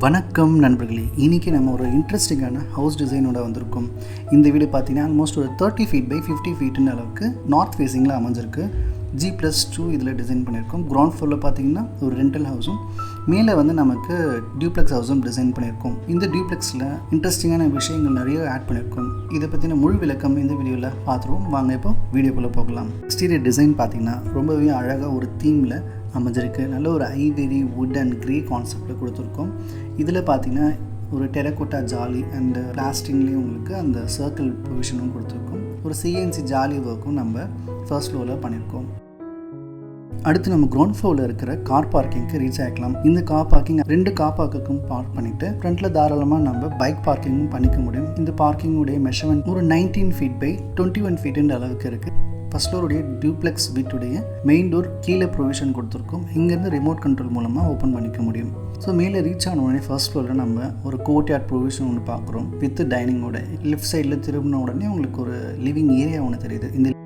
வணக்கம் நண்பர்களே, இன்றைக்கி நம்ம ஒரு இன்ட்ரெஸ்டிங்கான ஹவுஸ் டிசைனோட வந்திருக்கோம். இந்த வீடு பார்த்தீங்கன்னா ஆல்மோஸ்ட் ஒரு 30 ஃபீட் பை 50 ஃபீட்டுன்னு அளவுக்கு நார்த் ஃபேஸிங்கில் அமைஞ்சிருக்கு. G+2 இதில் டிசைன் பண்ணியிருக்கோம். கிரவுண்ட் ஃப்ளோரில் பார்த்தீங்கன்னா ஒரு ரெண்டல் ஹவுஸும், மேலே வந்து நமக்கு டியூப்ளெக்ஸ் ஹவுஸும் டிசைன் பண்ணியிருக்கோம். இந்த டியூப்ளெக்ஸில் இன்ட்ரெஸ்டிங்கான விஷயங்கள் நிறைய ஆட் பண்ணியிருக்கோம். இதை பற்றின முழு விளக்கம் இந்த வீடியோவில் பார்த்துருவோம். வாங்க இப்போ வீடியோக்குள்ளே போகலாம். எக்ஸ்டீரியர் டிசைன் பார்த்தீங்கன்னா ரொம்பவே அழகாக ஒரு தீமில் அமைஞ்சிருக்கு. நல்ல ஒரு ஐவரி வுட் அண்ட் க்ரே கான்செப்டில் கொடுத்துருக்கோம். இதில் பார்த்தீங்கன்னா ஒரு டெரக்கோட்டா ஜாலி அண்ட் பிளாஸ்டிங்லேயும் உங்களுக்கு அந்த சர்க்கிள் ப்ரொவிஷனும் கொடுத்துருக்கோம். ஒரு சிஎன்சி ஜாலி ஒர்க்கும் நம்ம ஃபர்ஸ்ட் ஃப்ளோரில் பண்ணியிருக்கோம். அடுத்து நம்ம கிரவுண்ட் ஃப்ளோரில் இருக்கிற கார் பார்க்கிங்க்கு ரீச் ஆகிக்கலாம். இந்த கார் பார்க்கிங் 2 கார் பார்க்குக்கும் பார்க் பண்ணிவிட்டு ஃப்ரண்ட்டில் தாராளமாக நம்ம பைக் பார்க்கிங்கும் பண்ணிக்க முடியும். இந்த பார்க்கிங்குடைய மெஷர்மெண்ட் ஒரு 19 ஃபீட் பை 21 ஃபீட்டுன்ற அளவுக்கு இருக்குது. ஃபர்ஸ்ட் ஃப்ளோருடைய டியூப்ளெக்ஸ் வீட்டுடைய மெயின் டோர் கீழே ப்ரொவிஷன் கொடுத்துருக்கோம். இங்கேருந்து ரிமோட் கண்ட்ரோல் மூலமாக ஓப்பன் பண்ணிக்க முடியும். ஸோ மேலே ரீச் ஆன உடனே ஃபர்ஸ்ட் ஃப்ளோரில் நம்ம ஒரு கோர்ட்யார்ட் ப்ரொவிஷன் ஒன்று பார்க்குறோம் வித் டைனிங்கோட. லெஃப்ட் சைடில் திரும்பின உடனே உங்களுக்கு ஒரு லிவிங் ஏரியா ஒன்று தெரியுது.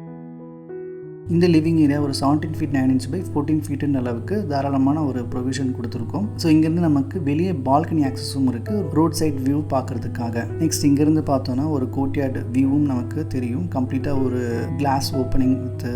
இந்த லிவிங் ஏரியா ஒரு 17 ஃபீட் 9 இன்ச் பை 14 ஃபீட்டுன்ற அளவுக்கு தாராளமான ஒரு ப்ரொவிஷன் கொடுத்துருக்கோம். ஸோ இங்கேருந்து நமக்கு வெளியே பால்கனி ஆக்சஸும் இருக்குது, ரோட் சைட் வியூ பார்க்குறதுக்காக. நெக்ஸ்ட் இங்கேருந்து பார்த்தோன்னா ஒரு கோர்ட்யார்ட் வியூவும் நமக்கு தெரியும். கம்ப்ளீட்டாக ஒரு கிளாஸ் ஓப்பனிங் வித்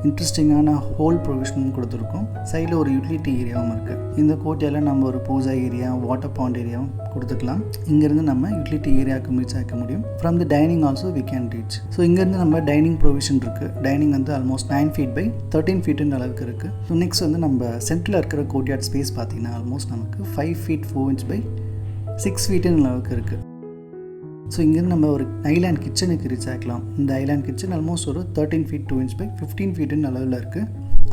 இன்ட்ரெஸ்டிங்கான ஹோல் ப்ரொவிஷனும் கொடுத்துருக்கோம். சைடில் ஒரு யூட்டிலிட்டி ஏரியாவும் இருக்குது. இந்த கோர்ட்யார்டில் நம்ம ஒரு பூஜா ஏரியா, வாட்டர் பாண்ட் ஏரியாவும் கொடுத்துக்கலாம். இங்கேருந்து நம்ம யூட்டிலிட்டி ஏரியாவுக்கு ரீச் ஆக முடியும். From the dining also we can reach. So இங்கேருந்து நம்ம டைனிங் ப்ரொவிஷன் இருக்குது. டைனிங் வந்து ஆல்மோஸ்ட் 9 ஃபீட் பை 13 ஃபீட்டுன்ற அளவுக்கு இருக்குது. ஸோ நெக்ஸ்ட் வந்து நம்ம சென்டரில் இருக்கிற கோர்ட்யார்ட் ஸ்பேஸ் பார்த்தீங்கன்னா ஆல்மோஸ்ட் நமக்கு 5 ஃபீட் 4 இன்ச் பை 6 ஃபீட்டுன்ற அளவுக்கு இருக்குது. ஸோ இங்கேருந்து நம்ம ஒரு ஐலாண்ட் கிச்சனுக்கு ரீச் ஆகலாம். இந்த ஐலாண்ட் கிச்சன் ஆல்மோஸ்ட் ஒரு 13 ஃபீட் 2 இன்ச் பை 15 ஃபீட்டுன்னு அளவில் இருக்குது.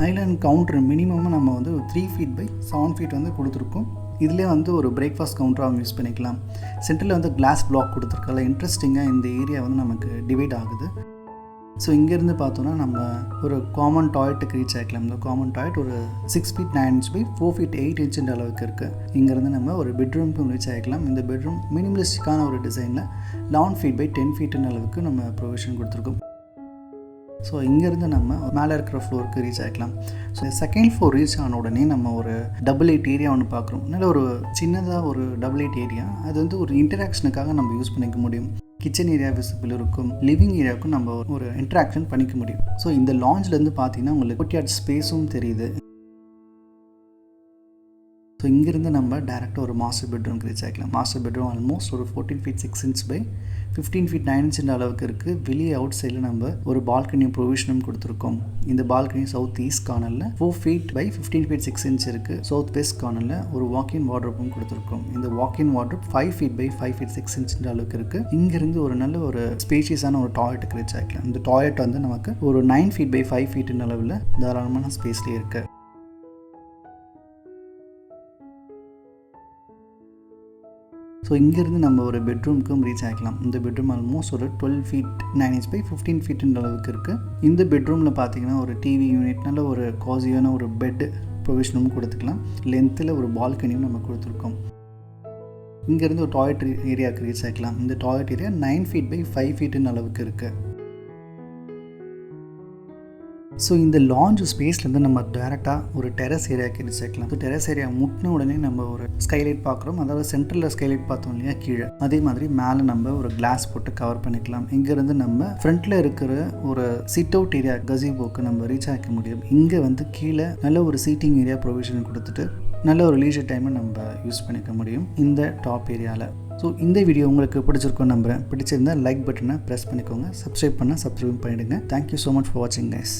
ஐலாண்ட் கவுண்டர் மினிமமாக நம்ம வந்து ஒரு 3 ஃபீட் பை 7 ஃபீட் வந்து கொடுத்துருக்கோம். இதிலே வந்து ஒரு பிரேக்ஃபாஸ்ட் கவுண்டராகவும் யூஸ் பண்ணிக்கலாம். சென்டரில் வந்து கிளாஸ் பிளாக் கொடுத்துருக்கல இன்ட்ரெஸ்டிங்காக இந்த ஏரியா வந்து நமக்கு டிவைட் ஆகுது. ஸோ இங்கேருந்து பார்த்தோன்னா நம்ம ஒரு காமன் டாய்லெட்டுக்கு ரீச் ஆகிக்கலாம். இந்த காமன் டாய்லெட் ஒரு 6 ஃபீட் 9 இன்ச் பை 4 ஃபீட் 8 இன்ச்சுன்ற அளவுக்கு இருக்குது. இங்கேருந்து நம்ம ஒரு பெட்ரூமுக்கும் ரீச் ஆகிக்கலாம். இந்த பெட்ரூம் மினிமலிஸ்டிக்கான ஒரு டிசைனில் 11 ஃபீட் பை 10 ஃபீட்டுன்ற அளவுக்கு நம்ம ப்ரொவிஷன் கொடுத்துருக்கோம். ஸோ இங்கேருந்து நம்ம மேலே இருக்கிற ஃப்ளோருக்கு ரீச் ஆகிக்கலாம். ஸோ செகண்ட் ஃப்ளோர் ரீச் ஆன உடனே நம்ம ஒரு டபுள் 8 ஏரியா ஒன்று பார்க்குறோம். நல்ல ஒரு சின்னதாக ஒரு டபுள் 8 ஏரியா, அது வந்து ஒரு இன்டராக்ஷனுக்காக நம்ம யூஸ் பண்ணிக்க முடியும். கிச்சன் ஏரியா விசிபிள் இருக்கும், லிவிங் ஏரியாவுக்கும் நம்ம ஒரு இன்ட்ராக்ஷன் பண்ணிக்க முடியும். ஸோ இந்த லாஞ்சிலேருந்து பார்த்தீங்கன்னா உங்களுக்கு கோர்ட்யார்ட் ஸ்பேஸும் தெரியுது. ஸோ இங்கேருந்து நம்ம டேரெக்டாக ஒரு மாஸ்டர் பெட்ரூம்க்கு ரீச் ஆகிக்கலாம். மாஸ்டர் பெட்ரூம் ஆல்மோஸ்ட் ஒரு 14 ஃபீட் 6 இன்ச் பை 15 ஃபீட் 9 இன்ச்சுன்ற அளவுக்கு இருக்குது. வெளியே அவுட் சைடில் நம்ம ஒரு பால்கனி ப்ரொவிஷனும் கொடுத்துருக்கோம். இந்த பால்கனி சவுத் ஈஸ்ட் கார்னரில் 4 ஃபீட் பை 15 ஃபீட் 6 இன்ச் இருக்குது. சவுத் வெஸ்ட் கார்னரில் ஒரு வாக்இன் வார்ட்ரோப்பும் கொடுத்துருக்கோம். இந்த walk in wardrobe 5 feet by 5 feet 6 இன்ச்சுன்ற அளவுக்கு இருக்குது. இங்கேருந்து ஒரு நல்ல ஒரு ஸ்பேஷியஸான ஒரு டாய்லெட்டுக்கு ரீச் ஆகிக்கலாம். இந்த டாய்லெட் வந்து நமக்கு ஒரு 9 ஃபீட் பை 5 ஃபீட்டுன்ற அளவில் தாராளமான ஸ்பேஸ்லேயே இருக்குது. ஸோ இங்கேருந்து நம்ம ஒரு பெட்ரூமுக்கும் ரீச் ஆகிக்கலாம். இந்த பெட்ரூம் ஆல்மோஸ்ட் ஒரு 12 ஃபீட் 9 இன்ச் பை 15 ஃபீட்டுன்ற அளவுக்கு இருக்குது. இந்த பெட்ரூமில் பார்த்தீங்கன்னா ஒரு டிவி யூனிட், நல்ல ஒரு காசியான ஒரு பெட் ப்ரொவிஷனும் கொடுத்துக்கலாம். லென்த்தில் ஒரு பால்கனியும் நம்ம கொடுத்துருக்கோம். இங்கேருந்து ஒரு டாய்லெட் ஏரியாவுக்கு ரீச் ஆகிக்கலாம். இந்த டாய்லெட் ஏரியா 9 ஃபீட் பை 5 ஃபீட்டுன்ற அளவுக்கு இருக்குது. ஸோ இந்த லாஞ்ச் ஸ்பேஸ்லேருந்து நம்ம டேரெக்டாக ஒரு டெரஸ் ஏரியாவுக்கு ரீச் ஆகிக்கலாம். ஸோ டெரஸ் ஏரியா முட்டின உடனே நம்ம ஒரு ஸ்கைலைட் பார்க்குறோம். அதாவது சென்டரில் ஸ்கைலைட் பார்த்தோம் இல்லையா கீழே, அதே மாதிரி மேலே நம்ம ஒரு கிளாஸ் போட்டு கவர் பண்ணிக்கலாம். இங்கேருந்து நம்ம ஃப்ரண்ட்டில் இருக்கிற ஒரு சிட் அவுட் ஏரியா கஸிபோக்கு நம்ம ரீச் ஆக முடியும். இங்கே வந்து கீழே நல்ல ஒரு சீட்டிங் ஏரியா ப்ரொவிஷன் கொடுத்துட்டு நல்ல ஒரு லீஜர் டைமை நம்ம யூஸ் பண்ணிக்க முடியும் இந்த டாப் ஏரியாவில். ஸோ இந்த வீடியோ உங்களுக்கு பிடிச்சிருக்கோம் நம்புகிறேன். பிடிச்சிருந்தால் லைக் பட்டனை ப்ரெஸ் பண்ணிக்கோங்க. சப்ஸ்கிரைப் பண்ணிவிடுங்க. தேங்க்யூ ஸோ மச் ஃபார் வாட்சிங் கைஸ்.